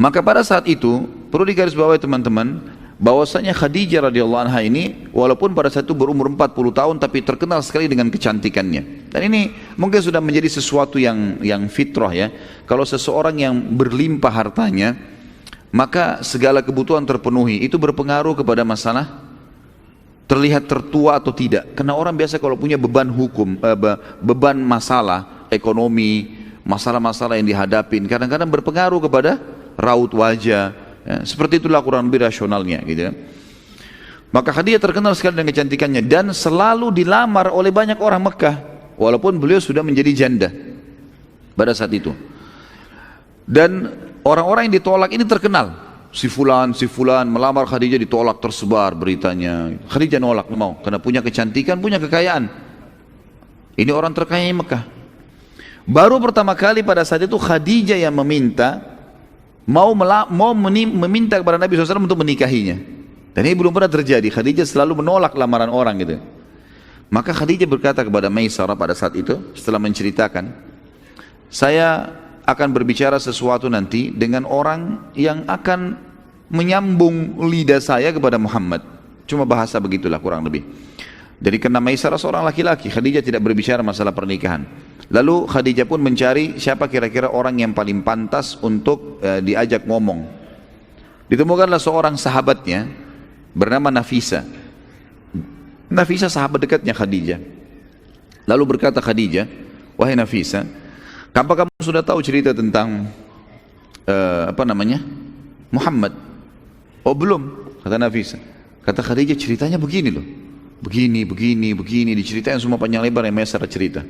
Maka pada saat itu perlu digarisbawahi teman-teman, bahwasanya Khadijah radhiyallahu anha ini walaupun pada saat itu berumur 40 tahun tapi terkenal sekali dengan kecantikannya. Dan ini mungkin sudah menjadi sesuatu yang fitrah ya. Kalau seseorang yang berlimpah hartanya, maka segala kebutuhan terpenuhi, itu berpengaruh kepada masalah terlihat tertua atau tidak. Karena orang biasa kalau punya beban hukum, beban masalah ekonomi, masalah-masalah yang dihadapin, kadang-kadang berpengaruh kepada raut wajah, ya, seperti itulah kurang lebih rasionalnya gitu ya. Maka Khadijah terkenal sekali dengan kecantikannya dan selalu dilamar oleh banyak orang Mekah walaupun beliau sudah menjadi janda pada saat itu. Dan orang-orang yang ditolak ini terkenal, si fulan melamar Khadijah, ditolak, tersebar beritanya. Khadijah nolak, mau, karena punya kecantikan, punya kekayaan. Ini orang terkaya di Mekah. Baru pertama kali pada saat itu Khadijah yang meminta, meminta kepada Nabi SAW untuk menikahinya. Dan ini belum pernah terjadi. Khadijah selalu menolak lamaran orang gitu. Maka Khadijah berkata kepada Maisarah pada saat itu, setelah menceritakan, saya akan berbicara sesuatu nanti dengan orang yang akan menyambung lidah saya kepada Muhammad. Cuma bahasa begitulah kurang lebih. Jadi karena Maisarah seorang laki-laki, Khadijah tidak berbicara masalah pernikahan. Lalu Khadijah pun mencari siapa kira-kira orang yang paling pantas untuk diajak ngomong. Ditemukanlah seorang sahabatnya bernama Nafisa. Nafisa sahabat dekatnya Khadijah. Lalu berkata Khadijah, wahai Nafisa, apa kamu sudah tahu cerita tentang Muhammad? Oh belum, kata Nafisa. Kata Khadijah, ceritanya begini loh. Begini, diceritain semua panjang lebar yang Maisarah cerita.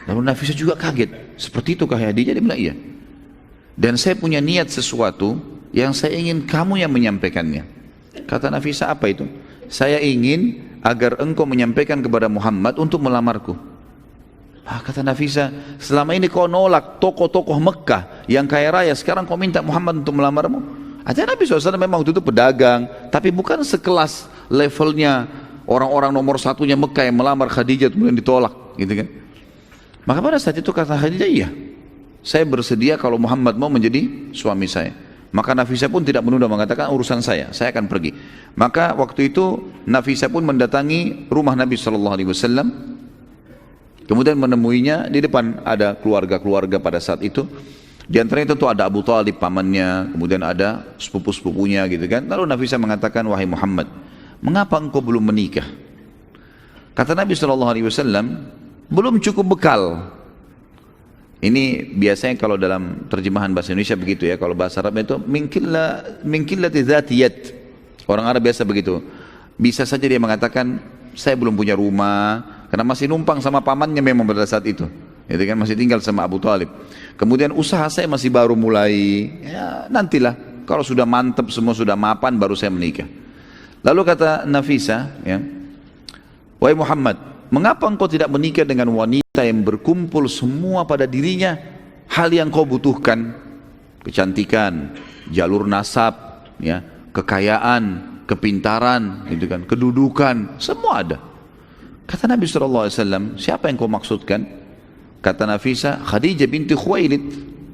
Lalu Nafisa juga kaget, seperti itu kah Khadijah? Dia bilang iya. Dan saya punya niat sesuatu yang saya ingin kamu yang menyampaikannya. Kata Nafisa, apa itu? Saya ingin agar engkau menyampaikan kepada Muhammad untuk melamarku. Kata Nafisa, selama ini kau nolak tokoh-tokoh Mekah yang kaya raya, sekarang kau minta Muhammad untuk melamarmu? Artinya Nabi SAW memang waktu itu pedagang, tapi bukan sekelas levelnya orang-orang nomor satunya Mekah yang melamar Khadijah kemudian ditolak, gitu kan? Maka pada saat itu kata Khadijah, iya, saya bersedia kalau Muhammad mau menjadi suami saya. Maka Nafisa pun tidak menunda, mengatakan urusan saya akan pergi. Maka waktu itu Nafisa pun mendatangi rumah Nabi SAW. Kemudian menemuinya di depan ada keluarga-keluarga pada saat itu. Di antaranya tentu ada Abu Talib pamannya, kemudian ada sepupu-sepupunya gitu kan. Lalu Nafisa mengatakan, wahai Muhammad, mengapa engkau belum menikah? Kata Nabi SAW, belum cukup bekal. Ini biasanya kalau dalam terjemahan bahasa Indonesia begitu ya. Kalau bahasa Arab itu minkillati dzatiyat. Orang Arab biasa begitu. Bisa saja dia mengatakan saya belum punya rumah karena masih numpang sama pamannya memang pada saat itu. Itu kan masih tinggal sama Abu Talib. Kemudian usaha saya masih baru mulai. Ya nantilah kalau sudah mantap semua sudah mapan baru saya menikah. Lalu kata Nafisa, ya, wahai Muhammad, mengapa engkau tidak menikah dengan wanita yang berkumpul semua pada dirinya hal yang kau butuhkan? Kecantikan, jalur nasab, ya, kekayaan, kepintaran, gitu kan, kedudukan, semua ada. Kata Nabi SAW, siapa yang kau maksudkan? Kata Nafisa, Khadijah binti Khuwailid,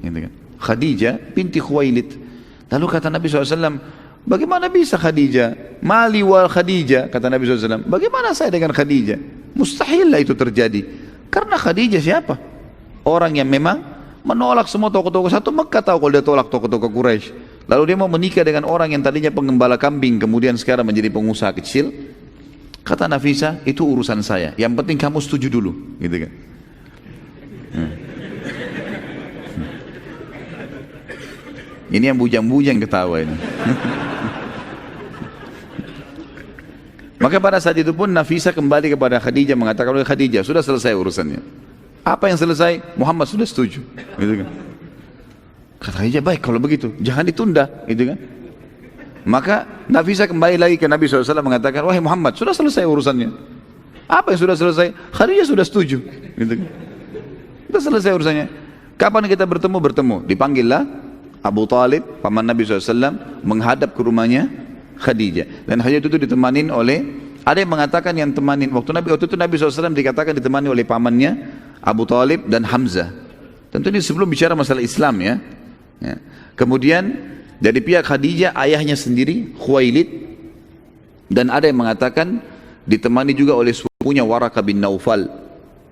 gitu kan, Khadijah binti Khuwailid. Lalu kata Nabi SAW, bagaimana bisa Khadijah? Mali wal Khadijah, kata Nabi SAW. Bagaimana saya dengan Khadijah? Mustahillah itu terjadi. Karena Khadijah siapa? Orang yang memang menolak semua tokoh-tokoh satu Mekah, tahu kalau dia tolak tokoh-tokoh Quraisy. Lalu dia mau menikah dengan orang yang tadinya penggembala kambing, kemudian sekarang menjadi pengusaha kecil. Kata Nafisa, itu urusan saya. Yang penting kamu setuju dulu, gitu kan? Ini yang bujang-bujang ketawa ini. Maka pada saat itu pun Nafisa kembali kepada Khadijah mengatakan, oleh Khadijah, sudah selesai urusannya. Apa yang selesai? Muhammad sudah setuju, gitu kan? Kata Khadijah, baik kalau begitu, jangan ditunda, gitu kan? Maka Nafisa kembali lagi ke Nabi SAW mengatakan, wahai Muhammad, sudah selesai urusannya. Apa yang sudah selesai? Khadijah sudah setuju, gitu kan? Sudah selesai urusannya. Kapan kita bertemu? Bertemu. Dipanggillah Abu Talib, paman Nabi SAW, menghadap ke rumahnya Khadijah. Dan Khadijah itu ditemanin oleh, ada yang mengatakan yang temanin, waktu itu Nabi SAW dikatakan ditemani oleh pamannya Abu Talib dan Hamzah. Tentu ini sebelum bicara masalah Islam ya. Ya. Kemudian dari pihak Khadijah ayahnya sendiri Khuwailid, dan ada yang mengatakan ditemani juga oleh sepupunya Waraka bin Naufal,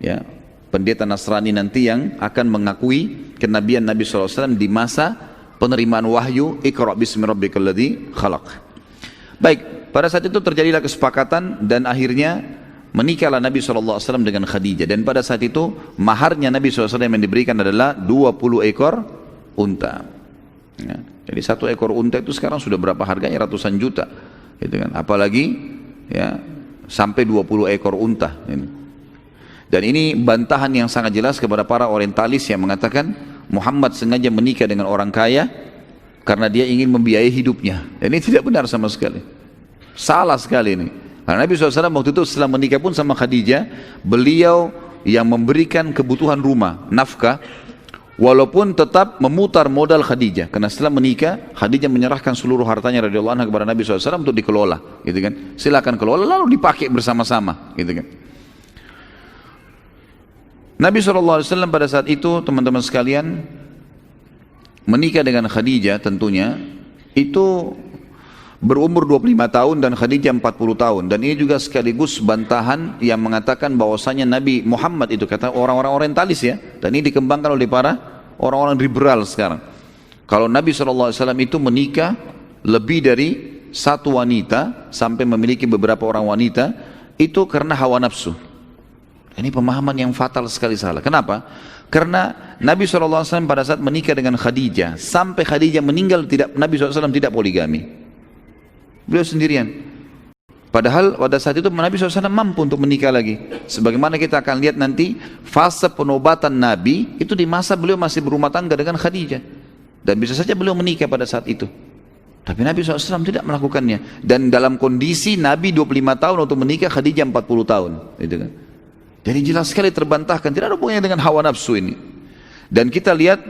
ya, pendeta Nasrani nanti yang akan mengakui kenabian Nabi SAW di masa penerimaan wahyu Iqra bismi rabbikal ladzi khalaq. Baik, pada saat itu terjadilah kesepakatan dan akhirnya menikahlah Nabi SAW dengan Khadijah, dan pada saat itu maharnya Nabi SAW yang diberikan adalah 20 ekor unta. Ya, jadi satu ekor unta itu sekarang sudah berapa harganya, ratusan juta, gitu kan? Apalagi ya sampai 20 ekor unta. Dan ini bantahan yang sangat jelas kepada para orientalis yang mengatakan Muhammad sengaja menikah dengan orang kaya karena dia ingin membiayai hidupnya. Dan ini tidak benar sama sekali. Salah sekali ini. Karena Nabi SAW waktu itu setelah menikah pun sama Khadijah, beliau yang memberikan kebutuhan rumah, nafkah, walaupun tetap memutar modal Khadijah. Karena setelah menikah, Khadijah menyerahkan seluruh hartanya radhiyallahu anha kepada Nabi SAW untuk dikelola, gitu kan? Silakan kelola, lalu dipakai bersama-sama, gitu kan? Nabi SAW pada saat itu, teman-teman sekalian, menikah dengan Khadijah tentunya, itu berumur 25 tahun dan Khadijah 40 tahun. Dan ini juga sekaligus bantahan yang mengatakan bahwasanya Nabi Muhammad itu, kata orang-orang orientalis ya, dan ini dikembangkan oleh para orang-orang liberal sekarang. Kalau Nabi SAW itu menikah lebih dari satu wanita, sampai memiliki beberapa orang wanita, itu karena hawa nafsu. Ini pemahaman yang fatal sekali salah. Kenapa? Karena Nabi SAW pada saat menikah dengan Khadijah, sampai Khadijah meninggal, Nabi SAW tidak poligami. Beliau sendirian. Padahal pada saat itu Nabi SAW mampu untuk menikah lagi. Sebagaimana kita akan lihat nanti, fase penobatan Nabi itu di masa beliau masih berumah tangga dengan Khadijah. Dan bisa saja beliau menikah pada saat itu. Tapi Nabi SAW tidak melakukannya. Dan dalam kondisi Nabi 25 tahun untuk menikah, Khadijah 40 tahun. Gitu kan. Jadi jelas sekali terbantahkan, tidak ada hubungannya dengan hawa nafsu ini. Dan kita lihat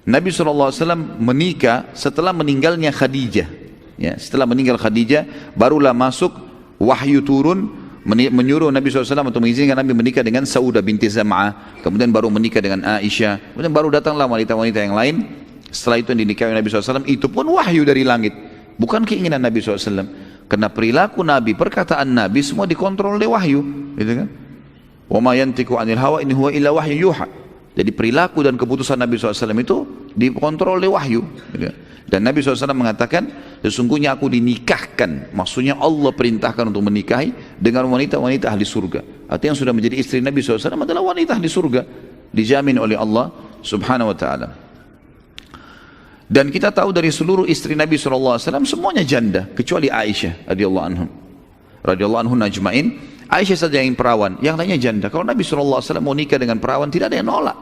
Nabi SAW menikah setelah meninggalnya Khadijah. Ya, setelah meninggal Khadijah, barulah masuk wahyu turun menyuruh Nabi SAW untuk mengizinkan Nabi menikah dengan Saudah binti Zam'ah, kemudian baru menikah dengan Aisyah, kemudian baru datanglah wanita-wanita yang lain. Setelah itu yang dinikahi Nabi SAW, itu pun wahyu dari langit, bukan keinginan Nabi SAW. Karena perilaku Nabi, perkataan Nabi semua dikontrol oleh wahyu, gitu kan? Wa ma yantiqu 'anil hawa in huwa illa wahyu yuha. Jadi perilaku dan keputusan Nabi SAW itu dikontrol oleh wahyu. Dan Nabi SAW mengatakan, sesungguhnya aku dinikahkan, maksudnya Allah perintahkan untuk menikahi dengan wanita-wanita ahli surga. Artinya yang sudah menjadi istri Nabi SAW adalah wanita ahli surga, dijamin oleh Allah Subhanahu Wa Taala. Dan kita tahu dari seluruh istri Nabi SAW semuanya janda, kecuali Aisyah radhiyallahu anhu najmain. Aisyah saja yang perawan, yang lainnya janda. Kalau Nabi SAW mau nikah dengan perawan, tidak ada yang nolak.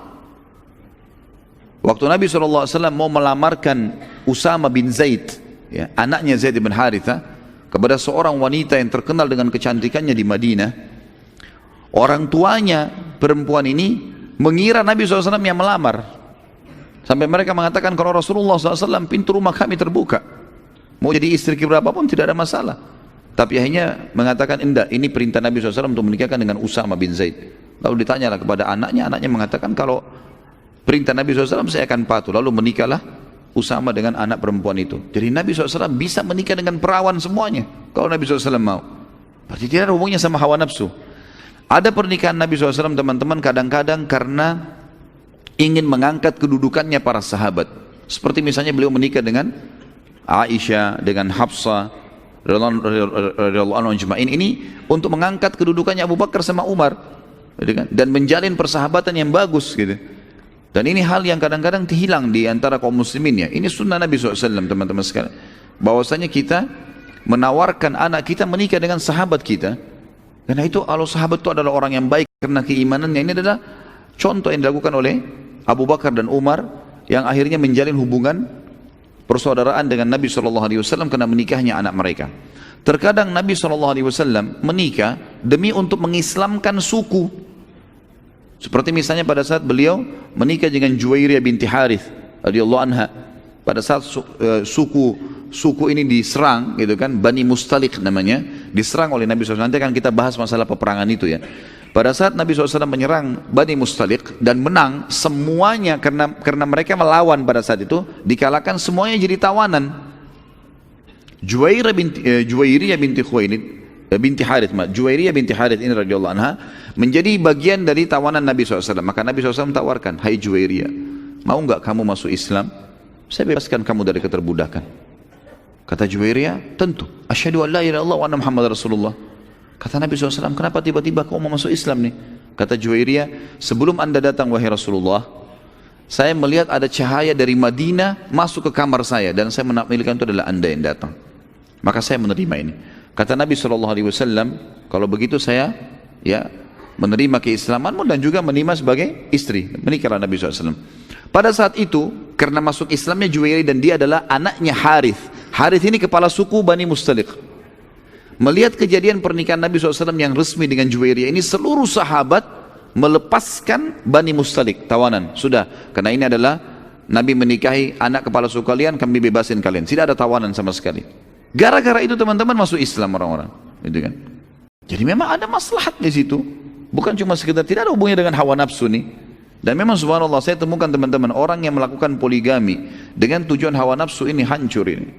Waktu Nabi SAW mau melamarkan Usama bin Zaid, ya, anaknya Zaid bin Haritha, kepada seorang wanita yang terkenal dengan kecantikannya di Madinah, orang tuanya perempuan ini mengira Nabi SAW yang melamar. Sampai mereka mengatakan, kalau Rasulullah SAW pintu rumah kami terbuka, mau jadi istri berapapun tidak ada masalah. Tapi akhirnya mengatakan, enggak, ini perintah Nabi SAW untuk menikahkan dengan Usama bin Zaid. Lalu ditanyalah kepada anaknya mengatakan, kalau perintah Nabi SAW saya akan patuh. Lalu menikahlah Usama dengan anak perempuan itu. Jadi Nabi SAW bisa menikah dengan perawan semuanya, kalau Nabi SAW mau. Berarti tidak ada hubungannya sama hawa nafsu. Ada pernikahan Nabi SAW teman-teman kadang-kadang karena ingin mengangkat kedudukannya para sahabat. Seperti misalnya beliau menikah dengan Aisyah, dengan Hafsah radhiyallahu anhu ajma'in, ini untuk mengangkat kedudukannya Abu Bakar sama Umar, dan menjalin persahabatan yang bagus, gitu. Dan ini hal yang kadang-kadang hilang di antara kaum muslimin ya. Ini sunnah Nabi SAW, teman-teman sekalian. Bahwasanya kita menawarkan anak kita menikah dengan sahabat kita. Karena itu kalau sahabat itu adalah orang yang baik karena keimanannya, ini adalah contoh yang dilakukan oleh Abu Bakar dan Umar yang akhirnya menjalin hubungan persaudaraan dengan Nabi SAW karena menikahnya anak mereka. Terkadang Nabi SAW menikah demi untuk mengislamkan suku. Seperti misalnya pada saat beliau menikah dengan Juwairiyah binti Harith radhiyallahu anha. Pada saat suku ini diserang, gitu kan, Bani Mustalik namanya, diserang oleh Nabi SAW. Nanti akan kita bahas masalah peperangan itu ya. Pada saat Nabi SAW menyerang Bani Mustaliq dan menang semuanya, karena mereka melawan pada saat itu, dikalahkan semuanya jadi tawanan. Juwairiyah binti Khuwailid binti Harith, Juwairiyah binti Harith ini radhiyallahu anha menjadi bagian dari tawanan Nabi SAW. Maka Nabi SAW tawarkan, hai Juwairiyah, mau enggak kamu masuk Islam? Saya bebaskan kamu dari keterbudakan. Kata Juwairiyah, tentu. Asyhadu an la ilaha illallah wa anna Muhammad Rasulullah. Kata Nabi SAW, kenapa tiba-tiba kamu mau masuk Islam nih? Kata Juwairiyah, sebelum anda datang wahai Rasulullah, saya melihat ada cahaya dari Madinah masuk ke kamar saya, dan saya menampilkan itu adalah anda yang datang. Maka saya menerima ini. Kata Nabi SAW, kalau begitu saya menerima keislamanmu dan juga menerima sebagai istri. Menikahlah Nabi SAW. Pada saat itu, karena masuk Islamnya Juwairiyah dan dia adalah anaknya Harith. Harith ini kepala suku Bani Mustaliq. Melihat kejadian pernikahan Nabi SAW yang resmi dengan Juwairiyah ini, seluruh sahabat melepaskan Bani Mustaliq, tawanan. Sudah, karena ini adalah Nabi menikahi anak kepala suku kalian, kami bebasin kalian. Tidak ada tawanan sama sekali. Gara-gara itu teman-teman masuk Islam orang-orang, gitu kan? Jadi memang ada maslahat di situ. Bukan cuma sekedar, tidak ada hubungannya dengan hawa nafsu nih. Dan memang subhanallah, saya temukan teman-teman orang yang melakukan poligami dengan tujuan hawa nafsu ini hancur ini.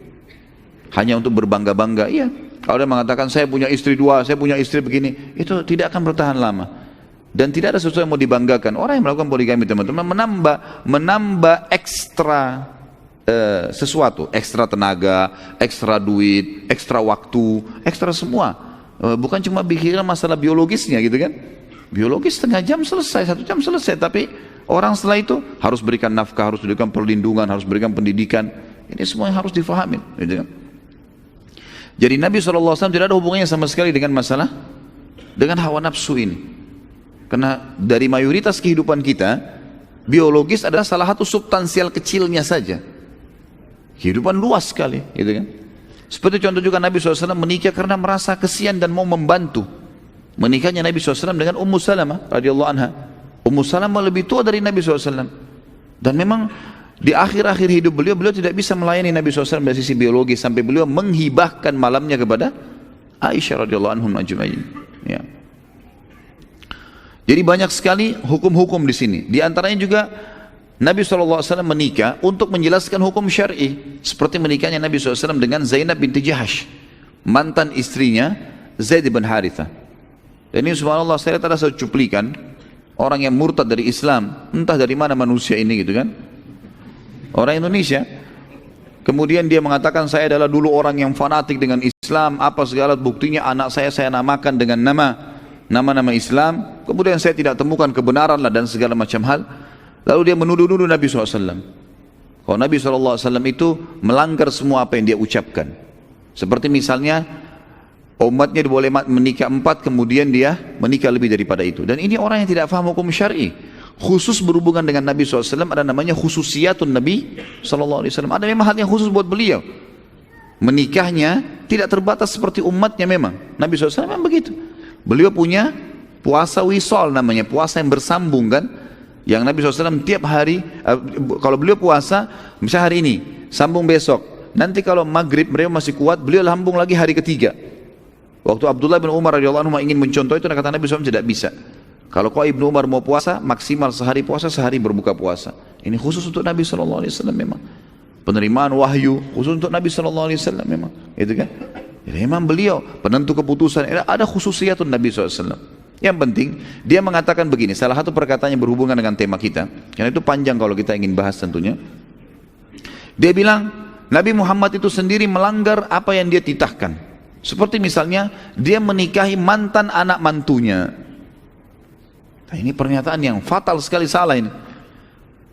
Hanya untuk berbangga-bangga, iya. Kalau dia mengatakan saya punya istri dua, saya punya istri begini, itu tidak akan bertahan lama. Dan tidak ada sesuatu yang mau dibanggakan. Orang yang melakukan poligami teman-teman menambah ekstra sesuatu, ekstra tenaga, ekstra duit, ekstra waktu, ekstra semua. Bukan cuma bikin masalah biologisnya gitu kan. Biologis setengah jam selesai, 1 jam selesai. Tapi orang setelah itu harus berikan nafkah, harus berikan perlindungan, harus berikan pendidikan. Ini semua yang harus difahamin gitu kan. Jadi Nabi SAW tidak ada hubungannya sama sekali dengan masalah, dengan hawa nafsu ini. Karena dari mayoritas kehidupan kita, biologis adalah salah satu substansial kecilnya saja. Kehidupan luas sekali, gitu kan. Seperti contoh juga Nabi SAW menikah karena merasa kesian dan mau membantu. Menikahnya Nabi SAW dengan Ummu Salamah radhiyallahu anha. Ummu Salamah lebih tua dari Nabi SAW. Dan memang di akhir-akhir hidup beliau tidak bisa melayani Nabi SAW dari sisi biologis, sampai beliau menghibahkan malamnya kepada Aisyah radhiyallahu anhum ajma'in. Ya. Jadi banyak sekali hukum-hukum di sini. Di antaranya juga Nabi SAW menikah untuk menjelaskan hukum syar'i, seperti menikahnya Nabi SAW dengan Zainab binti Jahash, mantan istrinya Zaid bin Harithah. Dan ini subhanallah, saya lihat ada satu cuplikan orang yang murtad dari Islam, entah dari mana manusia ini gitu kan. Orang Indonesia, kemudian dia mengatakan saya adalah dulu orang yang fanatik dengan Islam, apa segala buktinya anak saya namakan dengan nama-nama Islam, kemudian saya tidak temukan kebenaran lah dan segala macam hal. Lalu dia menuduh-nuduh Nabi SAW. Kalau Nabi SAW itu melanggar semua apa yang dia ucapkan. Seperti misalnya umatnya boleh menikah 4, kemudian dia menikah lebih daripada itu. Dan ini orang yang tidak faham hukum syar'i. Khusus berhubungan dengan Nabi SAW ada namanya khususiyatun Nabi SAW. Ada memang hal yang khusus buat beliau. Menikahnya tidak terbatas seperti umatnya memang. Nabi SAW memang begitu. Beliau punya puasa wisol namanya, puasa yang bersambung kan. Yang Nabi SAW tiap hari, kalau beliau puasa, misalnya hari ini, sambung besok. Nanti kalau maghrib beliau masih kuat, beliau sambung lagi hari ketiga. Waktu Abdullah bin Umar radhiyallahu anhu ingin mencontoh itu, kata Nabi SAW tidak bisa. Kalau kau Ibnu Umar mau puasa, maksimal sehari puasa, sehari berbuka puasa. Ini khusus untuk Nabi SAW memang. Penerimaan wahyu khusus untuk Nabi SAW memang. Itu kan? Jadi memang beliau penentu keputusan. Ada khususiyatun Nabi SAW. Yang penting dia mengatakan begini. Salah satu perkataannya berhubungan dengan tema kita. Karena itu panjang kalau kita ingin bahas tentunya. Dia bilang Nabi Muhammad itu sendiri melanggar apa yang dia titahkan. Seperti misalnya dia menikahi mantan anak mantunya. Nah, ini pernyataan yang fatal sekali, salah ini.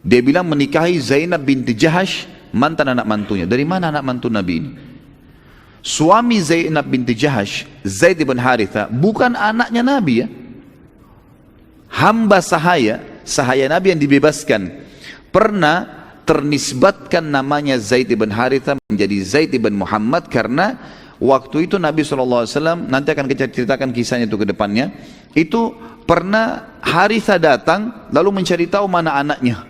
Dia bilang menikahi Zainab binti Jahash, mantan anak mantunya. Dari mana anak mantu Nabi ini? Suami Zainab binti Jahash, Zaid bin Harithah, bukan anaknya Nabi ya. Hamba sahaya Nabi yang dibebaskan. Pernah ternisbatkan namanya Zaid bin Harithah menjadi Zaid bin Muhammad karena waktu itu Nabi SAW, nanti akan kita ceritakan kisahnya itu ke depannya, itu pernah Harithah datang lalu mencari tahu mana anaknya.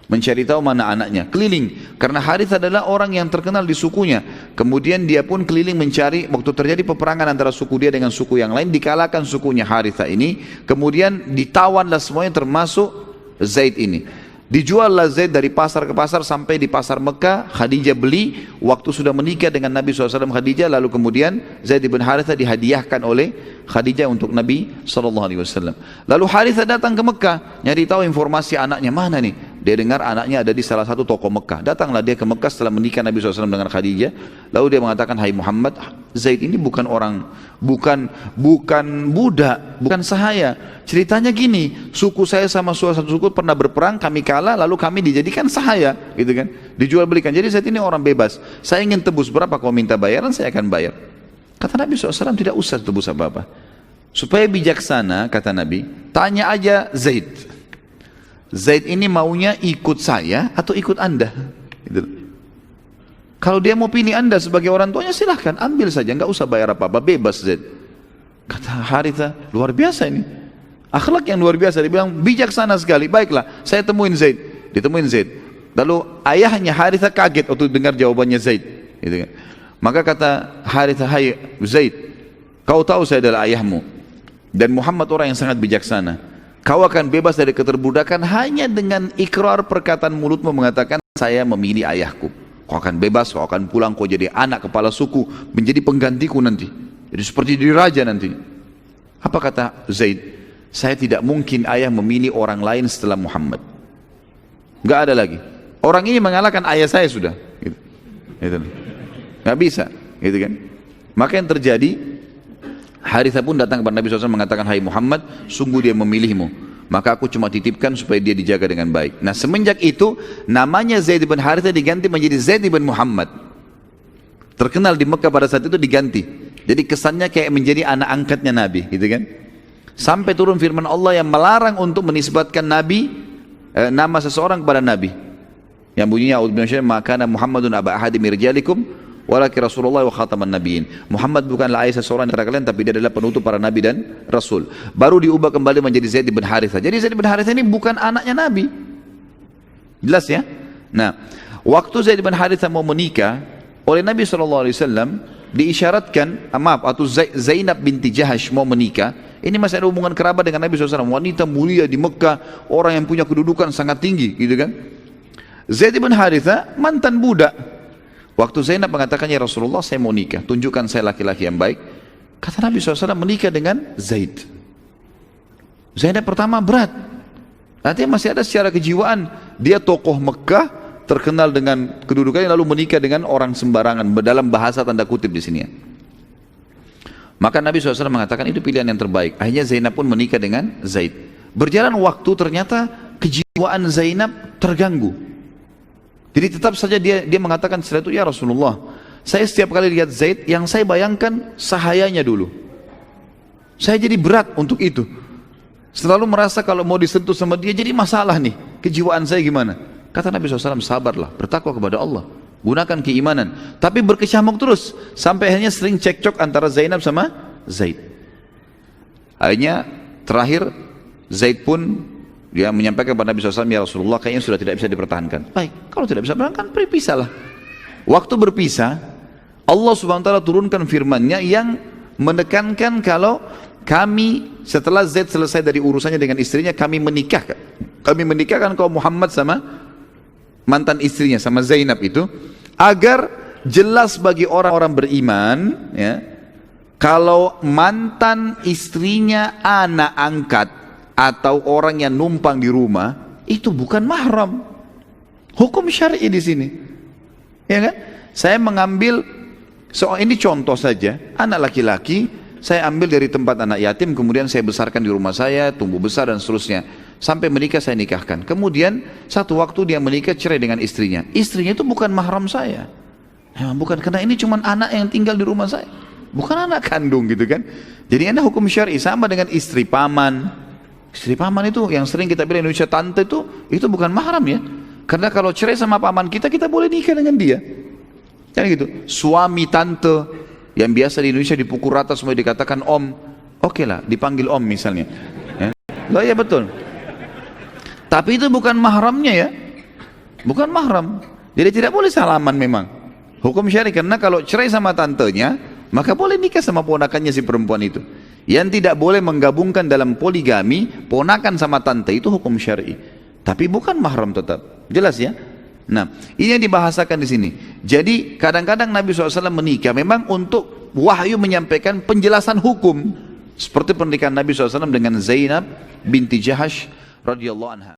mencari tahu mana anaknya, keliling. Karena Harith adalah orang yang terkenal di sukunya. Kemudian dia pun keliling mencari, waktu terjadi peperangan antara suku dia dengan suku yang lain, dikalahkan sukunya Haritha ini. Kemudian ditawanlah semuanya termasuk Zaid ini. Dijuallah Zaid dari pasar ke pasar sampai di pasar Mekah. Khadijah beli, waktu sudah menikah dengan Nabi SAW Khadijah, lalu kemudian Zaid bin Haritha dihadiahkan oleh Khadijah untuk Nabi SAW. Lalu Haritha datang ke Mekah, nyari tahu informasi anaknya mana nih. Dia dengar anaknya ada di salah satu toko Mekah. Datanglah dia ke Mekah setelah menikah Nabi SAW dengan Khadijah. Lalu dia mengatakan, hai Muhammad, Zaid ini bukan orang, bukan budak, bukan sahaya. Ceritanya gini, suku saya sama satu suku pernah berperang, kami kalah, lalu kami dijadikan sahaya, gitu kan? Dijual belikan. Jadi Zaid ini orang bebas. Saya ingin tebus, berapa kau minta bayaran, saya akan bayar. Kata Nabi SAW, tidak usah tebus apa-apa. Supaya bijaksana, kata Nabi, tanya aja Zaid. Zaid ini maunya ikut saya atau ikut anda? Gitu. Kalau dia mau pilih anda sebagai orang tuanya, silahkan ambil saja, nggak usah bayar apa-apa, bebas Zaid. Kata Haritha, luar biasa ini, akhlak yang luar biasa. Dia bilang bijaksana sekali. Baiklah, saya temuin Zaid. Ditemuin Zaid. Lalu ayahnya Haritha kaget waktu dengar jawabannya Zaid. Gitu kan. Maka kata Haritha, hai Zaid, kau tahu saya adalah ayahmu dan Muhammad orang yang sangat bijaksana. Kau akan bebas dari keterbudakan hanya dengan ikrar perkataan mulutmu mengatakan saya memilih ayahku. Kau akan bebas, kau akan pulang, kau jadi anak kepala suku, menjadi penggantiku nanti. Jadi seperti jadi raja nanti. Apa kata Zaid? Saya tidak mungkin ayah memilih orang lain setelah Muhammad. Enggak ada lagi. Orang ini mengalahkan ayah saya sudah. Gitu. Nggak bisa, gitu kan? Maka yang terjadi, Haritha pun datang kepada Nabi SAW mengatakan, hai Muhammad, sungguh dia memilihmu, maka aku cuma titipkan supaya dia dijaga dengan baik. Nah semenjak itu, namanya Zaid bin Haritha diganti menjadi Zaid bin Muhammad. Terkenal di Mekah pada saat itu diganti. Jadi kesannya kayak menjadi anak angkatnya Nabi, gitu kan? Sampai turun firman Allah yang melarang untuk menisbatkan Nabi, nama seseorang kepada Nabi. Yang bunyinya, a'udzubillahi maka Muhammadun aba ahadi min rijalikum walakin Rasulullah wa khataman nabiyyin. Muhammad bukanlah ayah seseorang antara kalian, tapi dia adalah penutup para nabi dan rasul. Baru diubah kembali menjadi Zaid bin Haritha. Jadi Zaid bin Haritha ini bukan anaknya Nabi. Jelas ya? Nah, waktu Zaid bin Haritha mau menikah, oleh Nabi SAW diisyaratkan, atau Zainab binti Jahash mau menikah. Ini masih ada hubungan kerabat dengan Nabi SAW. Wanita mulia di Mekah, orang yang punya kedudukan sangat tinggi, gitu kan? Zaid bin Haritha mantan budak. Waktu Zainab mengatakan, ya Rasulullah saya mau nikah, tunjukkan saya laki-laki yang baik. Kata Nabi SAW, menikah dengan Zaid. Zainab pertama berat, artinya masih ada secara kejiwaan. Dia tokoh Mekah, terkenal dengan kedudukannya, lalu menikah dengan orang sembarangan, dalam bahasa tanda kutip di sini ya. Maka Nabi SAW mengatakan itu pilihan yang terbaik. Akhirnya Zainab pun menikah dengan Zaid. Berjalan waktu, ternyata kejiwaan Zainab terganggu. Jadi tetap saja dia mengatakan setelah itu, ya Rasulullah, saya setiap kali lihat Zaid, yang saya bayangkan sahayanya dulu. Saya jadi berat untuk itu. Selalu merasa kalau mau disentuh sama dia jadi masalah nih, kejiwaan saya gimana? Kata Nabi SAW, sabarlah, bertakwa kepada Allah, gunakan keimanan. Tapi berkecamuk terus, sampai akhirnya sering cekcok antara Zainab sama Zaid. Akhirnya terakhir Zaid pun dia menyampaikan kepada Nabi SAW, ya Rasulullah kayaknya sudah tidak bisa dipertahankan. Baik, kalau tidak bisa dipertahankan, berpisahlah. Waktu berpisah, Allah SWT turunkan firman-Nya yang menekankan kalau kami setelah Zaid selesai dari urusannya dengan istrinya, kami menikahkan kaum Muhammad sama mantan istrinya, sama Zainab itu, agar jelas bagi orang-orang beriman, ya, kalau mantan istrinya anak angkat atau orang yang numpang di rumah, itu bukan mahram. Hukum syar'i di sini, ya kan? Saya mengambil ini contoh saja, anak laki-laki saya ambil dari tempat anak yatim, kemudian saya besarkan di rumah saya, tumbuh besar dan seterusnya, sampai menikah saya nikahkan. Kemudian satu waktu dia menikah, cerai dengan istrinya. Istrinya itu bukan mahram saya, ya, bukan, karena ini cuma anak yang tinggal di rumah saya, bukan anak kandung, gitu kan? Jadi ada hukum syar'i sama dengan istri paman. Istri paman itu yang sering kita bilang Indonesia tante itu bukan mahram ya. Karena kalau cerai sama paman kita boleh nikah dengan dia. Kan gitu. Suami tante yang biasa di Indonesia dipukul rata semua dikatakan om, oke lah dipanggil om misalnya. Ya. Loh ya betul. Tapi itu bukan mahramnya ya. Bukan mahram. Jadi tidak boleh salaman memang. Hukum syari, karena kalau cerai sama tantenya, maka boleh nikah sama ponakannya si perempuan itu. Yang tidak boleh menggabungkan dalam poligami, ponakan sama tante itu hukum syari. Tapi bukan mahram tetap. Jelas ya? Nah, ini yang dibahasakan di sini. Jadi kadang-kadang Nabi SAW menikah memang untuk wahyu menyampaikan penjelasan hukum. Seperti pernikahan Nabi SAW dengan Zainab binti Jahash radhiyallahu anha.